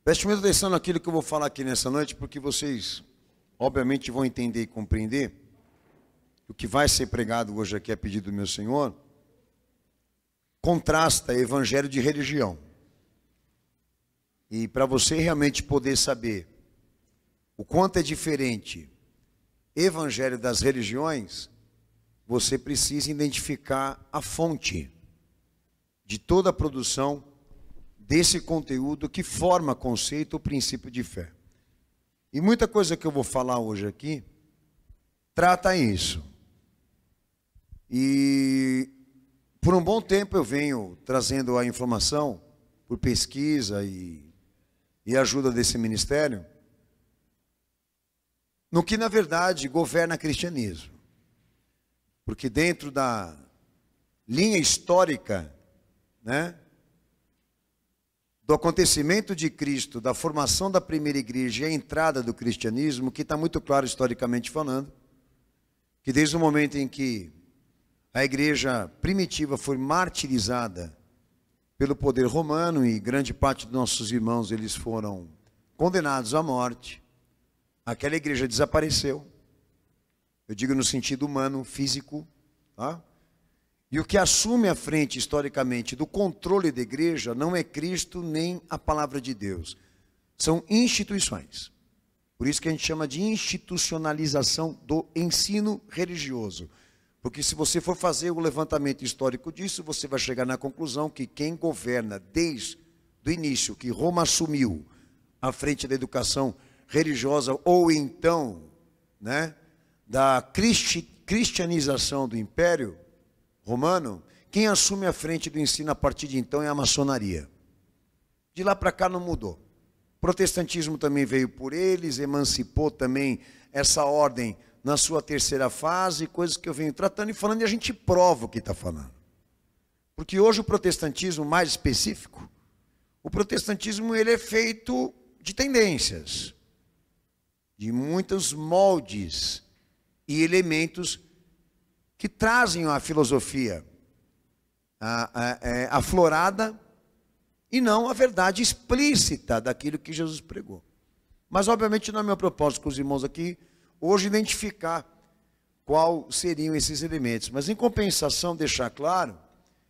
Preste muita atenção naquilo que eu vou falar aqui nessa noite, porque vocês, obviamente, vão entender e compreender o que vai ser pregado hoje aqui a pedido do meu Senhor. Contrasta evangelho de religião. E para você realmente poder saber o quanto é diferente evangelho das religiões, você precisa identificar a fonte de toda a produção desse conteúdo que forma conceito ou princípio de fé. E muita coisa que eu vou falar hoje aqui trata isso. E por um bom tempo eu venho trazendo a informação por pesquisa e ajuda desse ministério, no que na verdade governa cristianismo. Porque dentro da linha histórica, né, do acontecimento de Cristo, da formação da primeira igreja e a entrada do cristianismo, que está muito claro historicamente falando, que desde o momento em que a igreja primitiva foi martirizada pelo poder romano e grande parte dos nossos irmãos eles foram condenados à morte, aquela igreja desapareceu. Eu digo no sentido humano, físico, tá? E o que assume a frente historicamente do controle da igreja não é Cristo nem a palavra de Deus. São instituições. Por isso que a gente chama de institucionalização do ensino religioso. Porque se você for fazer o levantamento histórico disso, você vai chegar na conclusão que quem governa desde o início, que Roma assumiu à frente da educação religiosa, ou então, né, da cristianização do Império Romano, quem assume a frente do ensino a partir de então é a maçonaria. De lá para cá não mudou. O protestantismo também veio por eles, emancipou também essa ordem na sua terceira fase, coisas que eu venho tratando e falando, e a gente prova o que está falando. Porque hoje o protestantismo mais específico, o protestantismo ele é feito de tendências, de muitos moldes e elementos que trazem a filosofia aflorada e não a verdade explícita daquilo que Jesus pregou. Mas obviamente não é meu propósito com os irmãos aqui hoje identificar qual seriam esses elementos. Mas em compensação deixar claro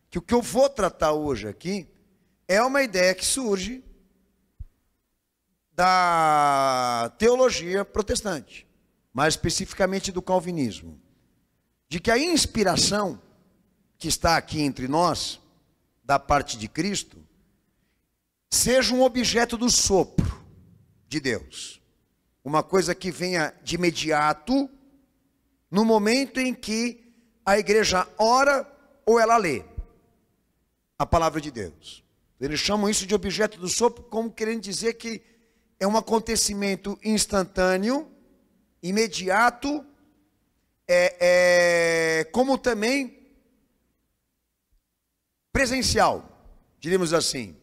que o que eu vou tratar hoje aqui é uma ideia que surge da teologia protestante, mais especificamente do calvinismo, de que a inspiração que está aqui entre nós, da parte de Cristo, seja um objeto do sopro de Deus. Uma coisa que venha de imediato, no momento em que a igreja ora ou ela lê a palavra de Deus. Eles chamam isso de objeto do sopro, como querendo dizer que é um acontecimento instantâneo, imediato, como também presencial, diríamos assim,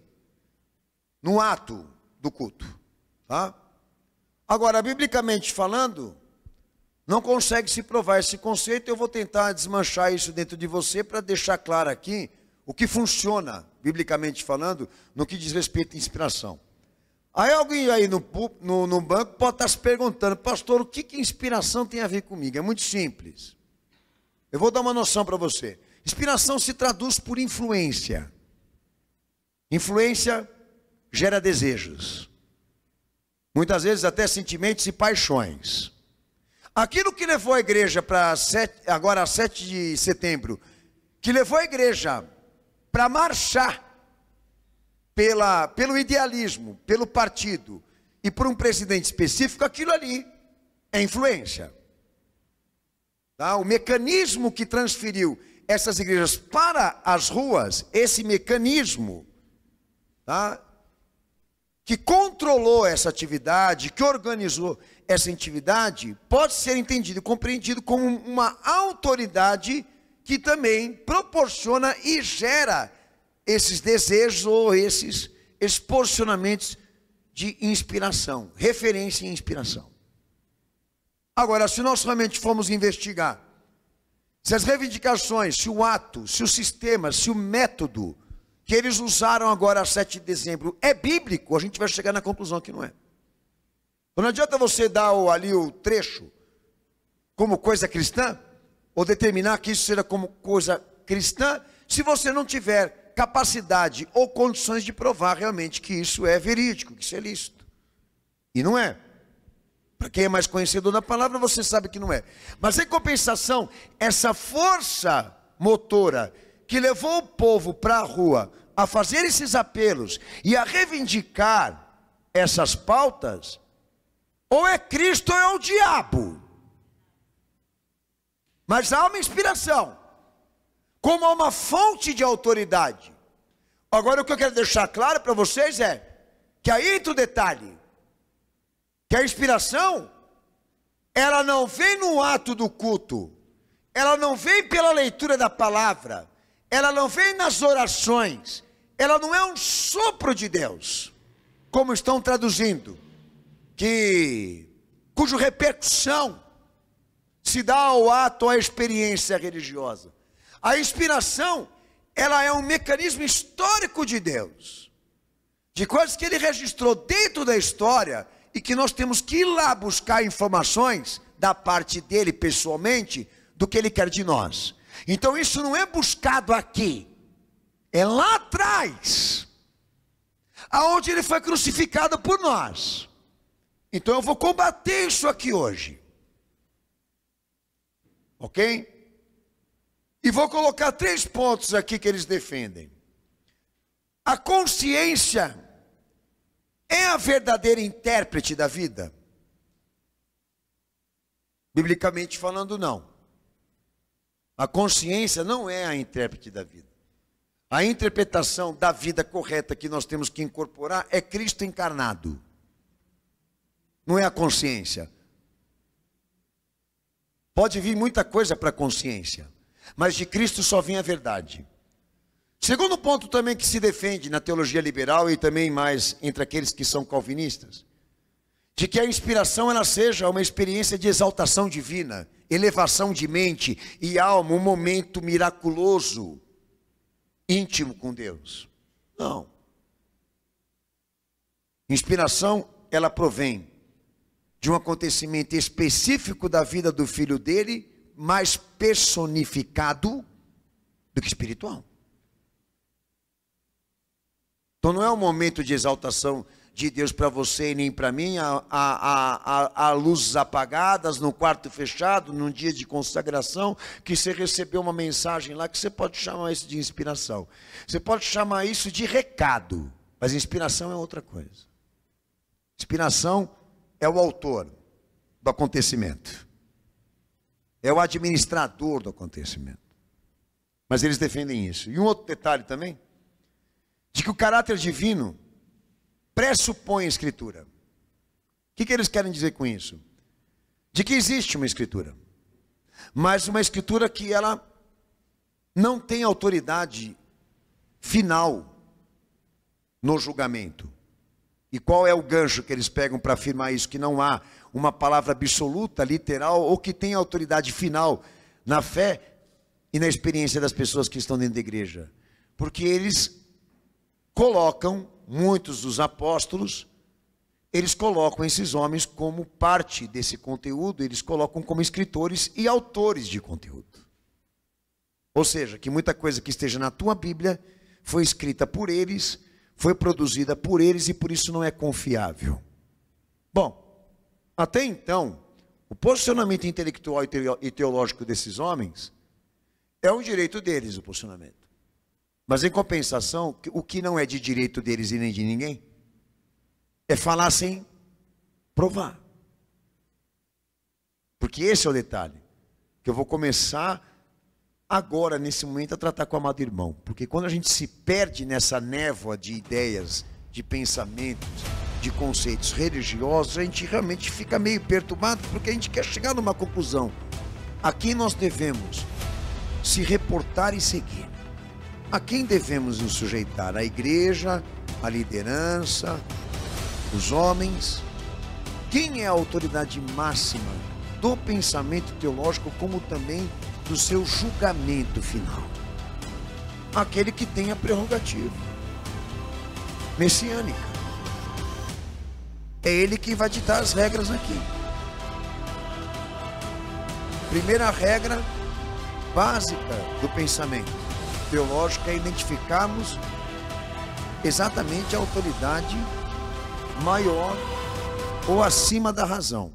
no ato do culto, tá? Agora, biblicamente falando, não consegue se provar esse conceito. Eu vou tentar desmanchar isso dentro de você para deixar claro aqui o que funciona, biblicamente falando, no que diz respeito à inspiração. Aí alguém aí no banco pode estar se perguntando, pastor, o que inspiração tem a ver comigo? É muito simples. Eu vou dar uma noção para você. Inspiração se traduz por influência. Influência gera desejos. Muitas vezes até sentimentos e paixões. Aquilo que levou a igreja para agora 7 de setembro, que levou a igreja para marchar pelo idealismo, pelo partido e por um presidente específico, aquilo ali é influência. Tá? O mecanismo que transferiu essas igrejas para as ruas, esse mecanismo, tá? Que controlou essa atividade, que organizou essa atividade, pode ser entendido e compreendido como uma autoridade que também proporciona e gera esses desejos ou esses posicionamentos de inspiração, referência e inspiração. Agora, se nós realmente formos investigar se as reivindicações, se o ato, se o sistema, se o método que eles usaram agora 7 de dezembro é bíblico, a gente vai chegar na conclusão que não é. Não adianta você dar ali o trecho como coisa cristã, ou determinar que isso seja como coisa cristã, se você não tiver capacidade ou condições de provar realmente que isso é verídico, que isso é lícito. E não é. Para quem é mais conhecedor da palavra, você sabe que não é. Mas em compensação, essa força motora que levou o povo para a rua a fazer esses apelos e a reivindicar essas pautas, ou é Cristo ou é o diabo. Mas há uma inspiração, como há uma fonte de autoridade. Agora o que eu quero deixar claro para vocês é, que aí entra o detalhe, que a inspiração, ela não vem no ato do culto, ela não vem pela leitura da palavra, ela não vem nas orações, ela não é um sopro de Deus, como estão traduzindo, cuja repercussão se dá ao ato, à experiência religiosa. A inspiração, ela é um mecanismo histórico de Deus, de coisas que ele registrou dentro da história, e que nós temos que ir lá buscar informações da parte dele pessoalmente, do que ele quer de nós. Então isso não é buscado aqui, é lá atrás, aonde ele foi crucificado por nós. Então eu vou combater isso aqui hoje, ok? E vou colocar 3 pontos aqui que eles defendem. A consciência é a verdadeira intérprete da vida? Biblicamente falando, não. A consciência não é a intérprete da vida. A interpretação da vida correta que nós temos que incorporar é Cristo encarnado. Não é a consciência. Pode vir muita coisa para a consciência, mas de Cristo só vem a verdade. Segundo ponto também que se defende na teologia liberal e também mais entre aqueles que são calvinistas, de que a inspiração ela seja uma experiência de exaltação divina, elevação de mente e alma, um momento miraculoso, íntimo com Deus. Não. Inspiração, ela provém de um acontecimento específico da vida do filho dele, mais personificado do que espiritual. Então não é um momento de exaltação de Deus para você e nem para mim, a luzes apagadas, no quarto fechado, num dia de consagração, que você recebeu uma mensagem lá, que você pode chamar isso de inspiração. Você pode chamar isso de recado, mas inspiração é outra coisa. Inspiração é o autor do acontecimento, é o administrador do acontecimento. Mas eles defendem isso. E um outro detalhe também, de que o caráter divino pressupõe a escritura. O que eles querem dizer com isso? De que existe uma escritura, mas uma escritura que ela não tem autoridade final no julgamento. E qual é o gancho que eles pegam para afirmar isso? Que não há uma palavra absoluta, literal, ou que tem autoridade final na fé e na experiência das pessoas que estão dentro da igreja. Porque eles colocam, muitos dos apóstolos, eles colocam esses homens como parte desse conteúdo, eles colocam como escritores e autores de conteúdo. Ou seja, que muita coisa que esteja na tua Bíblia foi escrita por eles, foi produzida por eles e por isso não é confiável. Bom, até então, o posicionamento intelectual e teológico desses homens é um direito deles, o posicionamento. Mas em compensação, o que não é de direito deles e nem de ninguém, é falar sem provar. Porque esse é o detalhe, que eu vou começar agora, nesse momento, a tratar com o amado irmão. Porque quando a gente se perde nessa névoa de ideias, de pensamentos, de conceitos religiosos, a gente realmente fica meio perturbado, porque a gente quer chegar numa conclusão. A quem nós devemos se reportar e seguir? A quem devemos nos sujeitar? A igreja, a liderança, os homens? Quem é a autoridade máxima do pensamento teológico, como também do seu julgamento final? Aquele que tem a prerrogativa. messiânica. É ele que vai ditar as regras aqui. Primeira regra básica do pensamento teológico é identificarmos exatamente a autoridade maior ou acima da razão.